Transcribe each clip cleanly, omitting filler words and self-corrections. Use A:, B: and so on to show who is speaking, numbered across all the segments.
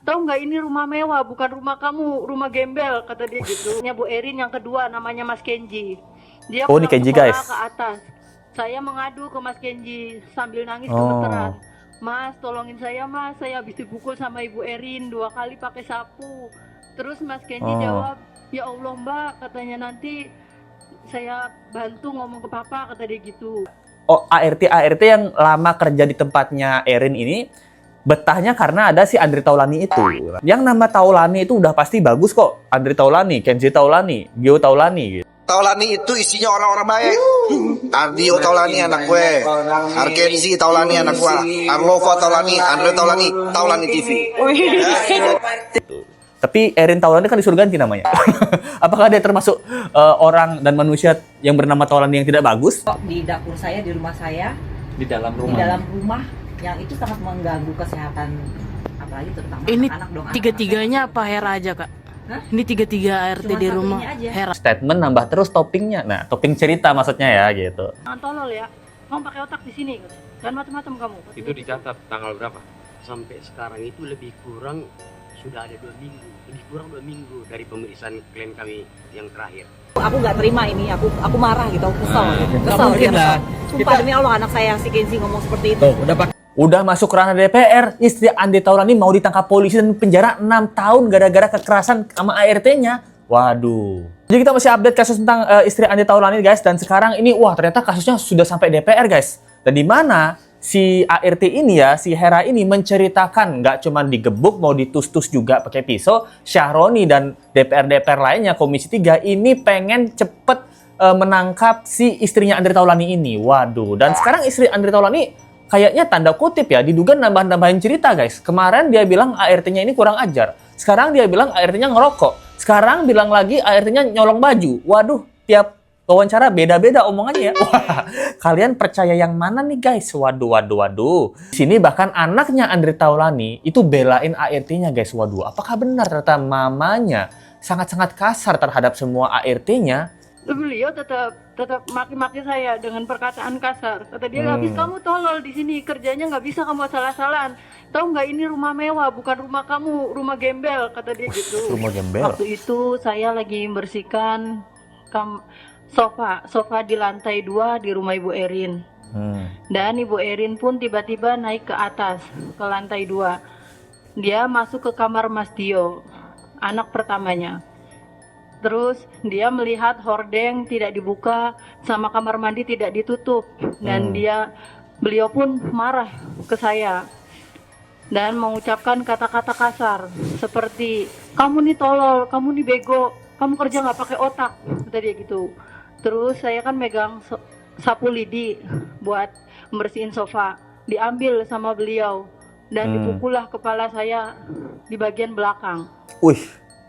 A: Tahu nggak ini rumah mewah, bukan rumah kamu, rumah gembel, kata dia gitu. Bu Erin yang kedua namanya Mas Kenji. Dia
B: Oh, ini
A: pulang
B: Kenji,
A: sekolah
B: guys.
A: ke atas. Saya mengadu ke Mas Kenji sambil nangis
B: Oh.
A: gemeteran. Mas, tolongin saya mas, saya habis dipukul sama Ibu Erin 2 kali pakai sapu. Terus Mas Kenji jawab, ya Allah mbak, katanya nanti saya bantu ngomong ke papa, kata dia gitu.
B: Oh, ART yang lama kerja di tempatnya Erin ini betahnya karena ada si Andre Taulani itu. Yang nama Taulani itu udah pasti bagus kok. Andre Taulani, Kenji Taulani, Gio Taulani gitu.
C: Taulani itu isinya orang-orang baik. Ardio Taulani anak gue, Arkenzi Taulani anak gue, Arlova Taulani, Andre Taulani, Taulani TV.
B: Tapi Erin Taulani kan disuruh ganti namanya. Apakah dia termasuk orang dan manusia yang bernama Taulani yang tidak bagus?
D: Di dapur saya, di rumah saya,
B: Di dalam
D: di dalam rumah yang itu sangat mengganggu kesehatan, apalagi terutama
E: Ini
D: anak-anak dong.
E: tiga-tiganya apa Hera aja kak?
D: Hah?
E: Ini tiga-tiga ART
D: Cuma
E: di
D: satu
E: rumah
D: ini aja.
E: Hera.
B: Statement nambah terus toppingnya. Nah, topping cerita maksudnya ya gitu.
A: Jangan tolol ya, kamu pakai otak di sini, dan macam-macam kamu.
F: Itu dicatat tanggal berapa? Sampai sekarang itu lebih kurang sudah ada 2 minggu, lebih kurang 2 minggu dari pemeriksaan klien kami yang terakhir.
D: Aku nggak terima ini, aku marah gitu, aku kesel,
G: Nggak mungkin lah.
D: Sumpah demi Allah anak saya si Kenzi ngomong seperti itu.
G: Tuh,
B: Udah masuk ranah DPR, istri Andre Taulani mau ditangkap polisi dan penjara 6 tahun gara-gara kekerasan sama ART-nya. Waduh. Jadi kita masih update kasus tentang istri Andre Taulani guys, dan sekarang ini wah ternyata kasusnya sudah sampai DPR guys. Dan di mana si ART ini ya, si Hera ini menceritakan nggak cuma digebuk, mau ditus-tus juga pakai pisau. Syahroni dan DPR-DPR lainnya, Komisi 3 ini pengen cepet menangkap si istrinya Andre Taulani ini. Waduh. Dan sekarang istri Andre Taulani kayaknya tanda kutip ya, diduga nambah-nambahin cerita guys. Kemarin dia bilang ART-nya ini kurang ajar. Sekarang dia bilang ART-nya ngerokok. Sekarang bilang lagi ART-nya nyolong baju. Waduh, tiap wawancara beda-beda omongannya ya. Wah, kalian percaya yang mana nih guys? Waduh. Di sini bahkan anaknya Andre Taulani itu belain ART-nya guys. Waduh, apakah benar ternyata mamanya sangat-sangat kasar terhadap semua ART-nya?
A: Beliau tetap maki-maki saya dengan perkataan kasar. Kata dia, habis kamu tolol di sini, kerjanya nggak bisa kamu salah-salahan. Tahu nggak ini rumah mewah, bukan rumah kamu, rumah gembel, kata dia gitu.
B: Rumah gembel.
A: Waktu itu saya lagi membersihkan sofa di lantai 2 di rumah Ibu Erin. Dan Ibu Erin pun tiba-tiba naik ke atas, ke lantai 2. Dia masuk ke kamar Mas Dio, anak pertamanya. Terus dia melihat hordeng tidak dibuka, sama kamar mandi tidak ditutup, dan beliau pun marah ke saya dan mengucapkan kata-kata kasar seperti kamu nih tolol, kamu nih bego, kamu kerja nggak pakai otak, kata dia gitu. Terus saya kan megang sapu lidi buat membersihin sofa, diambil sama beliau dan dipukullah kepala saya di bagian belakang.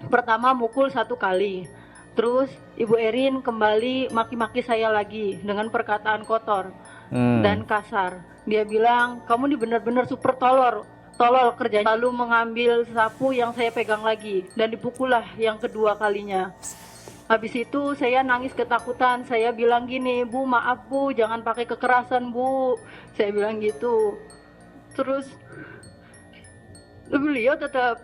A: Pertama mukul 1 kali, terus Ibu Erin kembali maki-maki saya lagi dengan perkataan kotor dan kasar. Dia bilang, kamu ini benar-benar super tolol kerjanya. Lalu mengambil sapu yang saya pegang lagi dan dipukullah yang kedua kalinya. Habis itu saya nangis ketakutan. Saya bilang gini, Bu maaf Bu, jangan pakai kekerasan Bu. Saya bilang gitu. Terus beliau tetap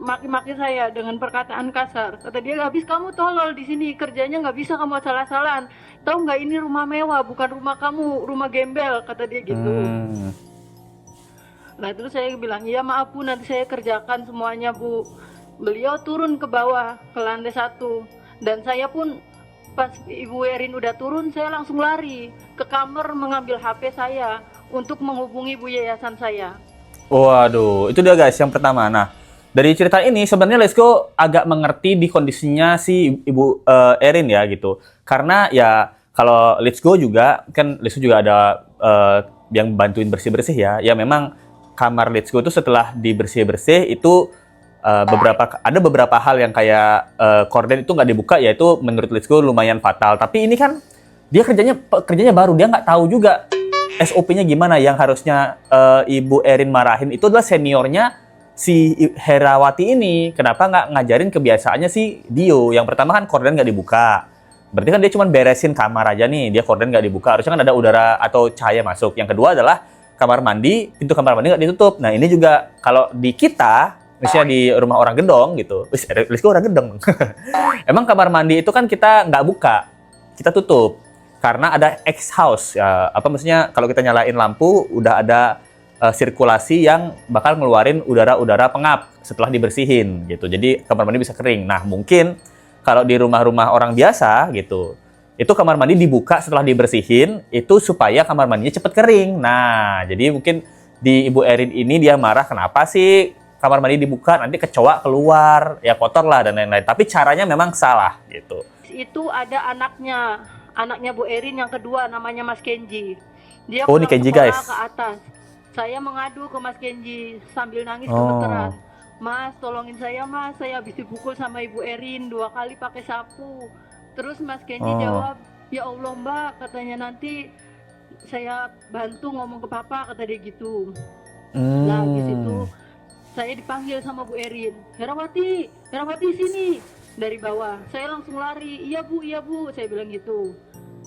A: maki-maki saya dengan perkataan kasar. Kata dia, habis kamu tolol di sini, kerjanya nggak bisa kamu salah-salahan. Tahu nggak ini rumah mewah, bukan rumah kamu, rumah gembel, kata dia gitu. Nah terus saya bilang, iya maaf Bu, nanti saya kerjakan semuanya Bu. Beliau turun ke bawah, ke lantai 1. Dan saya pun pas Ibu Erin udah turun, saya langsung lari ke kamar mengambil HP saya untuk menghubungi Bu yayasan saya.
B: Waduh, itu dia guys yang pertama. Nah, dari cerita ini sebenarnya Lesko agak mengerti di kondisinya si Ibu Erin ya gitu. Karena ya kalau Let's Go juga kan Let's Go juga ada yang bantuin bersih-bersih ya. Ya memang kamar Let's Go itu setelah dibersih-bersih itu ada beberapa hal yang kayak korden itu nggak dibuka, yaitu menurut Let's Go lumayan fatal. Tapi ini kan dia kerjanya baru, dia nggak tahu juga SOP-nya gimana. Yang harusnya Ibu Erin marahin itu adalah seniornya si Herawati ini. Kenapa nggak ngajarin kebiasaannya si Dio? Yang pertama kan korden nggak dibuka. Berarti kan dia cuma beresin kamar aja nih, dia korden nggak dibuka. Harusnya kan ada udara atau cahaya masuk. Yang kedua adalah kamar mandi, pintu kamar mandi nggak ditutup. Nah ini juga kalau di kita misalnya di rumah orang gendong gitu. Rizky orang gendong. Emang kamar mandi itu kan kita nggak buka, kita tutup karena ada exhaust ya. Apa maksudnya kalau kita nyalain lampu udah ada sirkulasi yang bakal ngeluarin udara-udara pengap setelah dibersihin gitu. Jadi kamar mandi bisa kering. Nah mungkin kalau di rumah-rumah orang biasa gitu, itu kamar mandi dibuka setelah dibersihin itu supaya kamar mandinya cepet kering. Nah jadi mungkin di Ibu Erin ini dia marah kenapa sih kamar mandi dibuka nanti kecoa keluar ya kotor lah dan lain-lain. Tapi caranya memang salah gitu.
A: Itu ada anaknya Bu Erin yang kedua namanya Mas Kenji. Dia
B: Oh, ini
A: pulang
B: Kenji,
A: sekolah
B: guys.
A: ke atas. Saya mengadu ke Mas Kenji sambil nangis gemeteran. Mas, tolongin saya Mas, saya habis dipukul sama Ibu Erin 2 kali pakai sapu. Terus Mas Kenji jawab, ya Allah Mbak, katanya nanti saya bantu ngomong ke Papa, kata dia gitu. Nah, di situ saya dipanggil sama Bu Erin. Herawati sini. Dari bawah. Saya langsung lari. Iya Bu, saya bilang gitu.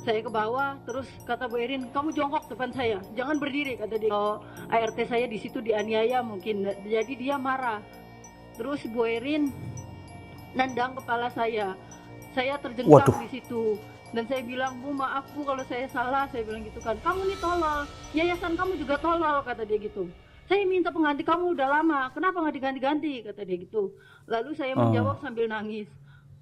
A: Saya ke bawah, terus kata Bu Erin, kamu jongkok depan saya, jangan berdiri, kata dia. Oh, ART saya di situ dianiaya mungkin, jadi dia marah. Terus Bu Erin nendang kepala saya terjengkang di situ. Dan saya bilang, Bu maaf Bu kalau saya salah, saya bilang gitu kan. Kamu nih tolol, yayasan kamu juga tolol, kata dia gitu. Saya minta pengganti kamu udah lama, kenapa nggak diganti-ganti, kata dia gitu. Lalu saya menjawab sambil nangis.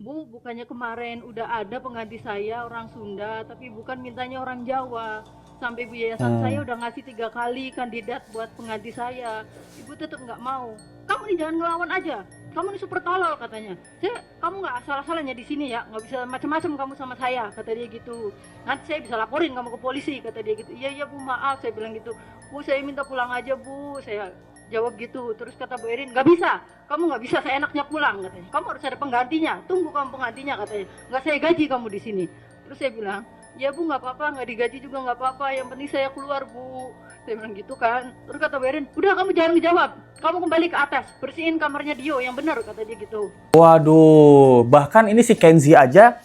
A: Bu, bukannya kemarin udah ada pengganti saya orang Sunda, tapi bukan mintanya orang Jawa. Sampai Bu yayasan saya udah ngasih 3 kali kandidat buat pengganti saya. Ibu tetap nggak mau. Kamu nih jangan ngelawan aja. Kamu nih super tolol, katanya. Kamu nggak salah-salahnya di sini ya, nggak bisa macam-macam kamu sama saya, kata dia gitu. Nanti saya bisa laporin kamu ke polisi, kata dia gitu. Iya Bu maaf, saya bilang gitu. Bu saya minta pulang aja Bu, saya jawab gitu. Terus kata Bu Erin, nggak bisa, kamu nggak bisa seenaknya pulang, katanya. Kamu harus ada penggantinya, tunggu kamu penggantinya, katanya. Nggak saya gaji kamu di sini. Terus saya bilang, ya Bu nggak apa-apa, nggak digaji juga nggak apa-apa, yang penting saya keluar Bu. Saya bilang gitu kan. Terus kata Bu Erin, udah kamu jangan ngejawab, kamu kembali ke atas, bersihin kamarnya Dio yang benar, kata dia gitu.
B: Waduh, bahkan ini si Kenzi aja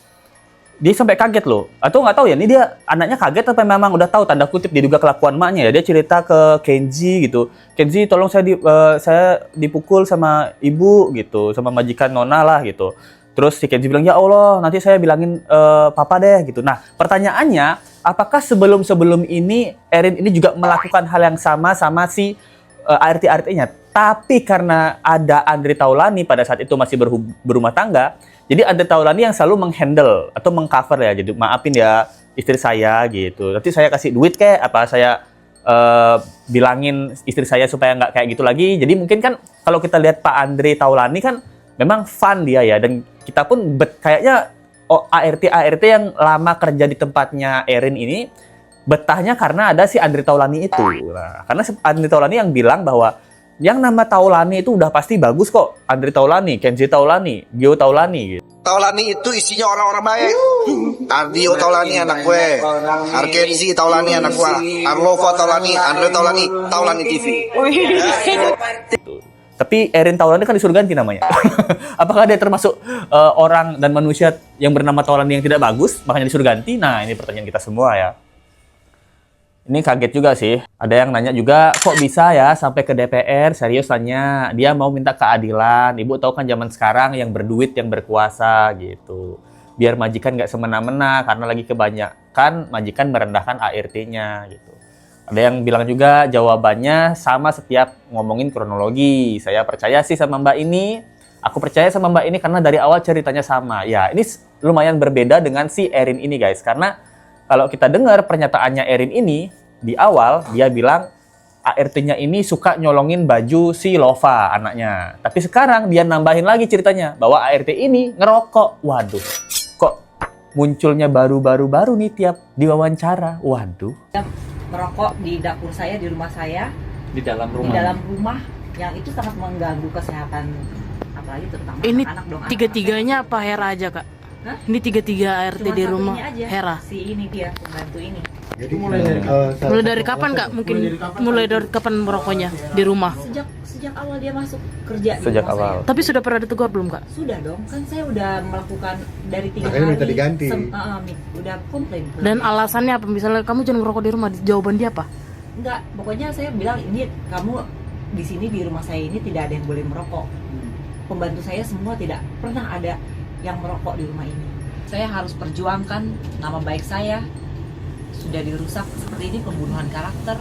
B: dia sampai kaget loh. Atau nggak tahu ya, ini dia anaknya kaget atau memang udah tahu tanda kutip diduga kelakuan maknya ya. Dia cerita ke Kenzi gitu. Kenzi tolong saya dipukul sama ibu gitu, sama majikan Nona lah gitu. Terus si Kenzi bilang, ya Allah nanti saya bilangin papa deh gitu. Nah pertanyaannya, apakah sebelum ini Erin ini juga melakukan hal yang sama si ART-ART-nya? Tapi karena ada Andre Taulani pada saat itu masih berumah tangga, jadi Andre Taulani yang selalu menghandle atau mengcover ya. Jadi maafin ya istri saya gitu. Nanti saya kasih duit kayak apa saya bilangin istri saya supaya nggak kayak gitu lagi. Jadi mungkin kan kalau kita lihat Pak Andre Taulani kan memang fun dia ya. Dan kita pun kayaknya ART yang lama kerja di tempatnya Erin ini betahnya karena ada si Andre Taulani itu. Nah, karena Andre Taulani yang bilang bahwa yang nama Taulani itu udah pasti bagus kok. Andre Taulani, Kenzi Taulani, Gio Taulani gitu.
C: Taulani itu isinya orang-orang baik. Ardio Taulani anak gue, Arkenzi Taulani anak gue, Arlova Taulani, Andre Taulani TV.
B: Tapi Erin Taulani kan disuruh ganti namanya. Apakah dia termasuk orang dan manusia yang bernama Taulani yang tidak bagus, makanya disuruh ganti? Nah, ini pertanyaan kita semua ya. Ini kaget juga sih. Ada yang nanya juga, kok bisa ya sampai ke DPR? Serius tanya, dia mau minta keadilan. Ibu tahu kan zaman sekarang yang berduit, yang berkuasa gitu. Biar majikan nggak semena-mena, karena lagi kebanyakan majikan merendahkan ART-nya gitu. Ada yang bilang juga jawabannya sama setiap ngomongin kronologi. Saya percaya sih sama Mbak ini. Aku percaya sama Mbak ini karena dari awal ceritanya sama. Ya, ini lumayan berbeda dengan si Erin ini guys. Karena kalau kita dengar pernyataannya Erin ini, di awal dia bilang ART-nya ini suka nyolongin baju si Lova, anaknya. Tapi sekarang dia nambahin lagi ceritanya, bahwa ART ini ngerokok. Waduh, kok munculnya baru-baru nih tiap diwawancara. Waduh.
D: Dia merokok di dapur saya, di rumah saya.
B: Di dalam
D: Di dalam rumah, yang itu sangat mengganggu kesehatan, apalagi terutama
E: Ini
D: anak-anak dong.
E: tiga-tiganya apa Hera aja kak?
D: Hah?
E: Ini tiga-tiga ART
D: Cuma
E: di
D: satu
E: rumah
D: ini aja,
E: Hera.
D: si ini dia, pembantu ini.
G: Jadi mulai
E: Mulai dari kapan kak? Mungkin mulai dari kapan merokoknya di rumah?
D: Sejak awal dia masuk kerja di
B: Sejak
D: rumah
B: awal.
D: saya.
E: Tapi sudah pernah ditegur belum kak?
D: Sudah dong, kan saya udah melakukan dari 3
G: Makanya
D: hari.
G: minta diganti.
D: Udah komplain.
E: Dan alasannya apa? Misalnya kamu jangan merokok di rumah, jawaban dia apa?
D: Enggak, pokoknya saya bilang ini kamu di sini di rumah saya ini tidak ada yang boleh merokok. Pembantu saya semua tidak pernah ada yang merokok di rumah ini. Saya harus perjuangkan nama baik saya. Sudah dirusak seperti ini, pembunuhan karakter.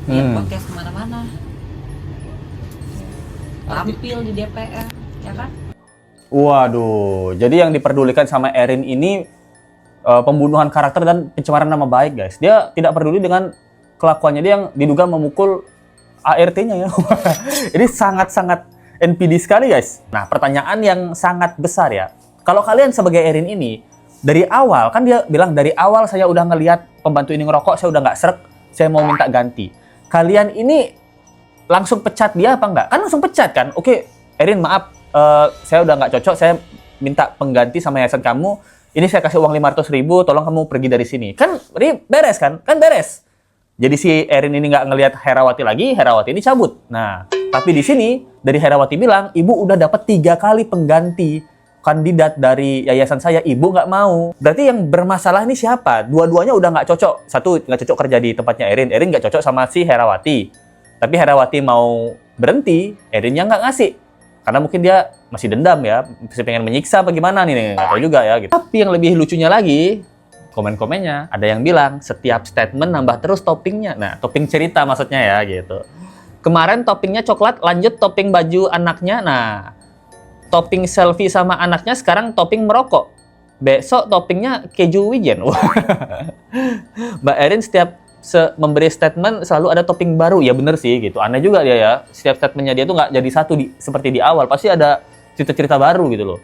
D: Dia podcast kemana-mana. Tampil di DPR, ya kan?
B: Waduh, jadi yang diperdulikan sama Erin ini pembunuhan karakter dan pencemaran nama baik, guys. Dia tidak peduli dengan kelakuannya, dia yang diduga memukul ART-nya ya. Ini sangat-sangat NPD sekali, guys. Nah, pertanyaan yang sangat besar ya. Kalau kalian sebagai Erin ini, dari awal, kan dia bilang dari awal saya udah ngelihat pembantu ini ngerokok, saya udah nggak srek, saya mau minta ganti. Kalian ini langsung pecat dia apa enggak? Kan langsung pecat kan? Oke, Erin maaf, saya udah nggak cocok, saya minta pengganti sama yayasan kamu. Ini saya kasih uang 500.000, tolong kamu pergi dari sini. Kan beres kan? Kan beres. Jadi si Erin ini nggak ngelihat Herawati lagi, Herawati ini cabut. Nah, tapi di sini dari Herawati bilang, ibu udah dapat 3 kali pengganti kandidat dari yayasan saya, ibu nggak mau. Berarti yang bermasalah ini siapa? Dua-duanya udah nggak cocok. Satu nggak cocok kerja di tempatnya Erin nggak cocok sama si Herawati. Tapi Herawati mau berhenti, Erinnya nggak ngasih. Karena mungkin dia masih dendam ya, masih pengen menyiksa apa gimana nih, nggak tahu juga ya. Gitu. Tapi yang lebih lucunya lagi, komen-komennya ada yang bilang setiap statement nambah terus toppingnya. Nah, topping cerita maksudnya ya gitu. Kemarin toppingnya coklat, lanjut topping baju anaknya. Nah, topping selfie sama anaknya, sekarang topping merokok. Besok toppingnya keju wijen. Mbak Erin setiap memberi statement selalu ada topping baru. Ya bener sih gitu. Aneh juga dia ya. Setiap statementnya dia tuh nggak jadi satu seperti di awal. Pasti ada cerita-cerita baru gitu loh.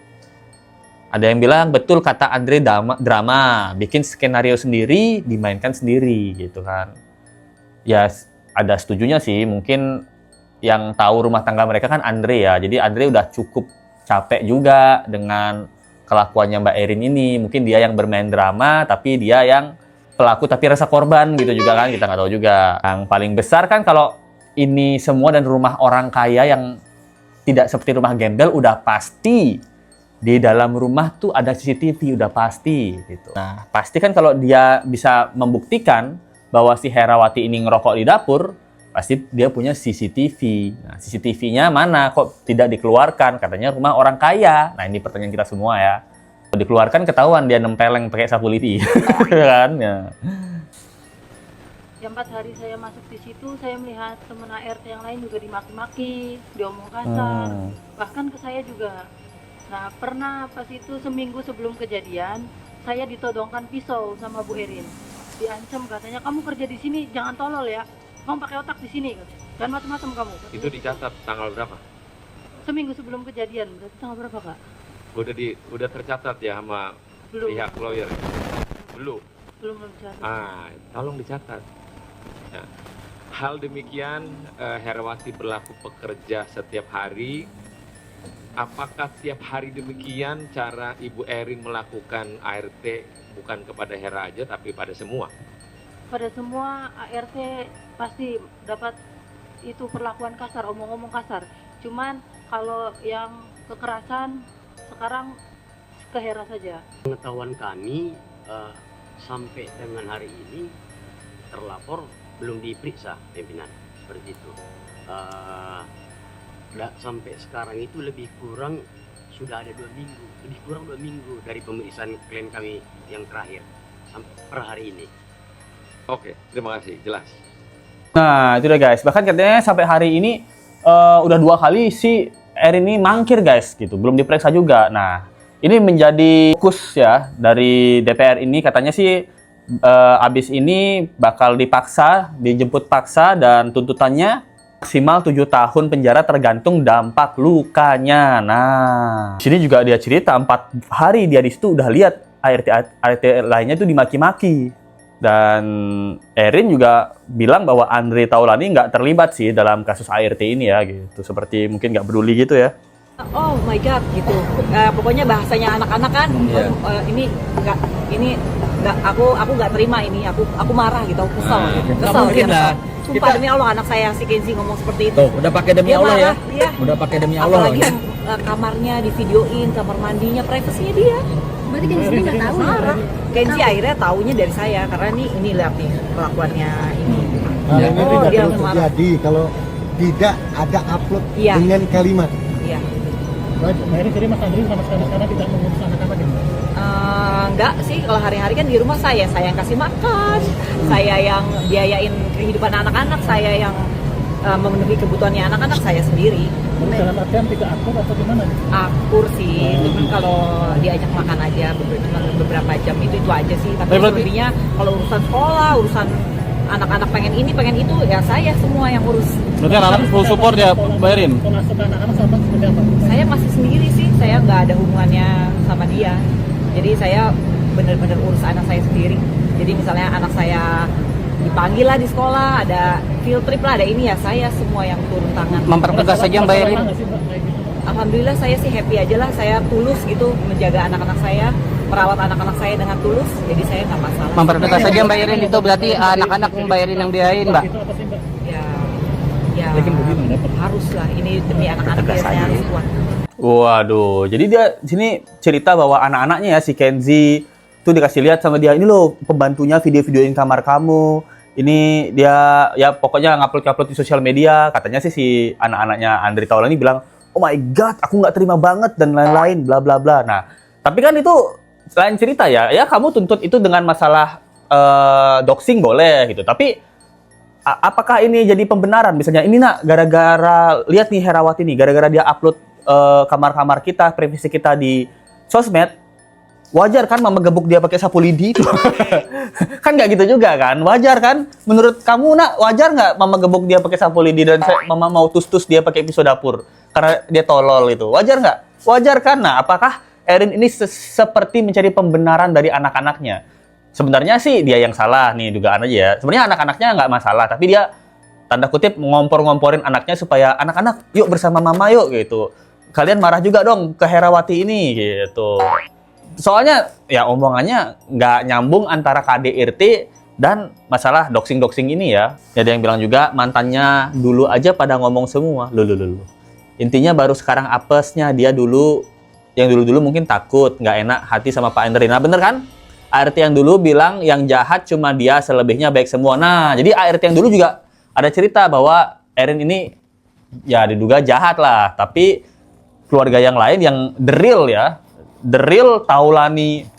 B: Ada yang bilang betul kata Andre drama. Bikin skenario sendiri, dimainkan sendiri gitu kan. Ya ada setujunya sih. Mungkin yang tahu rumah tangga mereka kan Andre ya. Jadi Andre udah cukup capek juga dengan kelakuannya Mbak Erin ini. Mungkin dia yang bermain drama, tapi dia yang pelaku tapi rasa korban gitu juga kan, kita nggak tahu juga. Yang paling besar kan kalau ini semua dan rumah orang kaya yang tidak seperti rumah gembel, udah pasti di dalam rumah tuh ada CCTV, udah pasti gitu. Nah, pasti kan kalau dia bisa membuktikan bahwa si Herawati ini ngerokok di dapur, pasti dia punya CCTV. Nah, CCTV-nya mana kok tidak dikeluarkan? Katanya rumah orang kaya. Nah, ini pertanyaan kita semua ya. Kalau dikeluarkan ketahuan dia nempeleng pakai sapu lidi. Kan ya.
A: Yang 4 hari saya masuk di situ, saya melihat teman ART yang lain juga dimaki-maki, diomong kasar, bahkan ke saya juga. Nah, pernah pas itu seminggu sebelum kejadian, saya ditodongkan pisau sama Bu Erin. Diancam katanya, kamu kerja di sini jangan tolol ya, kamu pakai otak di sini, dan macam-macam kamu.
F: Itu dicatat tanggal berapa?
A: Seminggu sebelum kejadian, berarti tanggal berapa kak?
F: Udah tercatat ya sama pihak lawyer? Belum dicatat. Tolong dicatat. Nah, hal demikian Herawati berlaku pekerja setiap hari. Apakah setiap hari demikian cara Ibu Erin melakukan ART bukan kepada Hera aja tapi pada semua?
A: Pada semua ART pasti dapat itu perlakuan kasar, omong-omong kasar. Cuman kalau yang kekerasan sekarang ke Hera saja.
F: Pengetahuan kami sampai dengan hari ini terlapor belum diperiksa pimpinan seperti itu. Sampai sekarang itu lebih kurang sudah ada 2 minggu, lebih kurang 2 minggu dari pemeriksaan klien kami yang terakhir sampai per hari ini. Oke, terima kasih, jelas.
B: Nah, itu udah guys. Bahkan katanya sampai hari ini udah 2 kali si Erin ini mangkir guys, gitu. Belum diperiksa juga. Nah, ini menjadi fokus ya dari DPR ini. Katanya sih abis ini bakal dijemput paksa dan tuntutannya maksimal 7 tahun penjara tergantung dampak lukanya. Nah, sini juga dia cerita 4 hari dia di situ udah lihat ART lainnya itu dimaki-maki. Dan Erin juga bilang bahwa Andre Taulani nggak terlibat sih dalam kasus ART ini ya gitu. Seperti mungkin nggak peduli gitu ya.
D: Oh my god gitu. Pokoknya bahasanya anak-anak kan. Ini nggak aku nggak terima ini. Aku marah gitu. Aku kesel. Kesel dia. Sumpah demi Allah anak saya si Kenzi ngomong seperti itu.
G: Tuh, udah pakai demi
D: dia
G: Allah
D: marah,
G: ya. Udah pakai demi Allah.
D: Apalagi yang kamarnya divideoin, kamar mandinya, privasinya dia.
H: Berarti Kenzi nggak tahu ya?
D: Marah. Kenzi akhirnya taunya dari saya karena ini lihat nih perlakuannya ini.
G: Nah,
D: ini tidak
G: perlu terjadi
I: tidak ada upload
D: Iya.
I: dengan kalimat.
D: Iya.
G: Jadi Mas Andri sama sekali sekarang tidak mengurus anak-anak ya?
D: Enggak sih, kalau hari-hari kan di rumah saya yang kasih makan, saya yang biayain kehidupan anak-anak, saya yang memenuhi kebutuhannya anak-anak saya sendiri.
G: Dalam artian tidak akur atau gimana?
D: Akur sih, cuman kalau diajak makan aja cuma beberapa jam itu aja sih. Tapi selebihnya kalau urusan sekolah, urusan anak-anak pengen ini pengen itu ya saya semua yang urus.
B: Berarti anak-anak full support ya bayarin?
G: Masuk anak-anak sama seperti apa?
D: Saya masih sendiri sih, saya nggak ada hubungannya sama dia. Jadi saya benar-benar urus anak saya sendiri. Jadi misalnya anak saya dipanggil lah di sekolah, ada field trip lah, ada ini ya saya semua yang turun tangan.
G: Mempertegas saja yang bayarin.
D: Alhamdulillah saya sih happy aja lah, saya tulus gitu menjaga anak-anak saya, merawat anak-anak saya dengan tulus, jadi saya nggak masalah.
G: Mempertegas saja yang bayarin itu berarti anak-anak yang bayarin yang biayain, Mbak.
D: Ya harus lah, ini demi anak-anak saya harus kuat.
B: Waduh, jadi dia sini cerita bahwa anak-anaknya ya si Kenzi tuh dikasih lihat sama dia, ini loh pembantunya video-videoin kamar kamu, ini dia ya pokoknya ngupload di sosial media. Katanya sih si anak-anaknya Andre Taulani bilang, oh my god, aku nggak terima banget dan lain-lain, bla bla bla. Nah, tapi kan itu selain cerita ya kamu tuntut itu dengan masalah doxing boleh gitu, tapi apakah ini jadi pembenaran? Misalnya ini nak gara-gara lihat nih Herawati nih, gara-gara dia upload kamar-kamar kita, privasi kita di sosmed, wajar kan mama gebuk dia pakai sapu lidi itu? Kan nggak gitu juga kan? Wajar kan? Menurut kamu nak, wajar nggak mama gebuk dia pakai sapu lidi dan mama mau tus-tus dia pakai pisau dapur karena dia tolol itu? Wajar nggak? Wajar kan? Nah, apakah Erin ini seperti mencari pembenaran dari anak-anaknya? Sebenarnya sih dia yang salah nih, dugaan aja ya. Sebenarnya anak-anaknya nggak masalah, tapi dia tanda kutip ngompor-ngomporin anaknya supaya anak-anak yuk bersama mama yuk gitu. Kalian marah juga dong ke Herawati ini gitu. Soalnya ya omongannya nggak nyambung antara KDRT dan masalah doxing-doxing ini ya. Ada yang bilang juga mantannya dulu aja pada ngomong semua. Loh. Intinya baru sekarang apesnya, dia dulu yang dulu-dulu mungkin takut, nggak enak hati sama Pak Andre. Nah bener kan? ART yang dulu bilang yang jahat cuma dia, selebihnya baik semua. Nah, jadi ART yang dulu juga ada cerita bahwa Erin ini ya diduga jahat lah, tapi keluarga yang lain yang the real Taulani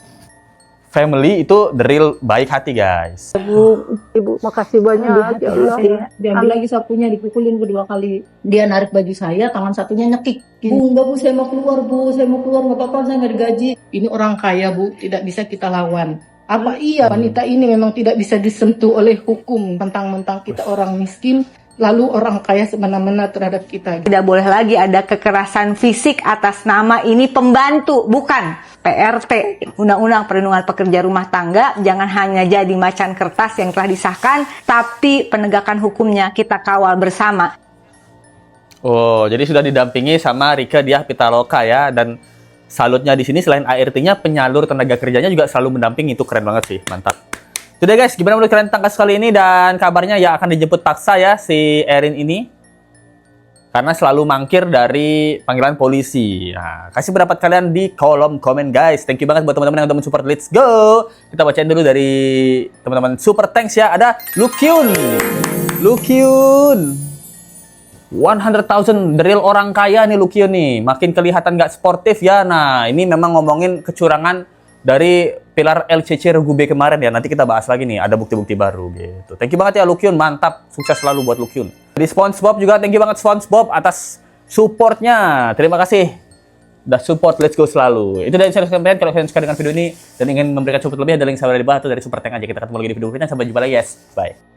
B: family itu the real baik hati, guys.
A: Ibu makasih banyak ya Allah. Diambil lagi sapunya, dipukulin kedua kali. Dia narik baju saya, tangan satunya nyekik. Bu, enggak bu, saya mau keluar bu, saya mau keluar, nggak apa-apa, saya nggak digaji. Ini orang kaya bu, tidak bisa kita lawan. Apa iya wanita ini memang tidak bisa disentuh oleh hukum, mentang-mentang kita orang miskin, lalu orang kaya semena-mena terhadap kita.
J: Tidak boleh lagi ada kekerasan fisik atas nama ini pembantu, bukan PRT. Undang-Undang Perlindungan Pekerja Rumah Tangga jangan hanya jadi macan kertas yang telah disahkan, tapi penegakan hukumnya kita kawal bersama.
B: Oh, jadi sudah didampingi sama Rika Diah Pitaloka ya, dan salutnya di sini selain ART-nya, penyalur tenaga kerjanya juga selalu mendampingi. Itu keren banget sih, mantap. Sudah guys, gimana menurut kalian tentang kasus kali ini? Dan kabarnya ya akan dijemput paksa ya si Erin ini, karena selalu mangkir dari panggilan polisi. Nah, kasih pendapat kalian di kolom komen guys. Thank you banget buat teman-teman yang udah mensupport. Let's go. Kita bacain dulu dari teman-teman super thanks ya. Ada Lukyun 100,000, the real orang kaya nih Lukyun nih. Makin kelihatan gak sportif ya. Nah, ini memang ngomongin kecurangan dari pilar LCC Regu B kemarin ya. Nanti kita bahas lagi nih, ada bukti-bukti baru gitu. Thank you banget ya Lukyun, mantap. Sukses selalu buat Lukyun. Di SpongeBob juga, thank you banget SpongeBob atas supportnya. Terima kasih udah support Let's Go selalu. Itu dari saya kalian. Kalau kalian suka dengan video ini dan ingin memberikan support lebih, ada link di bawah atau dari Super Tank aja. Kita ketemu lagi di video berikutnya. Sampai jumpa lagi guys. Bye.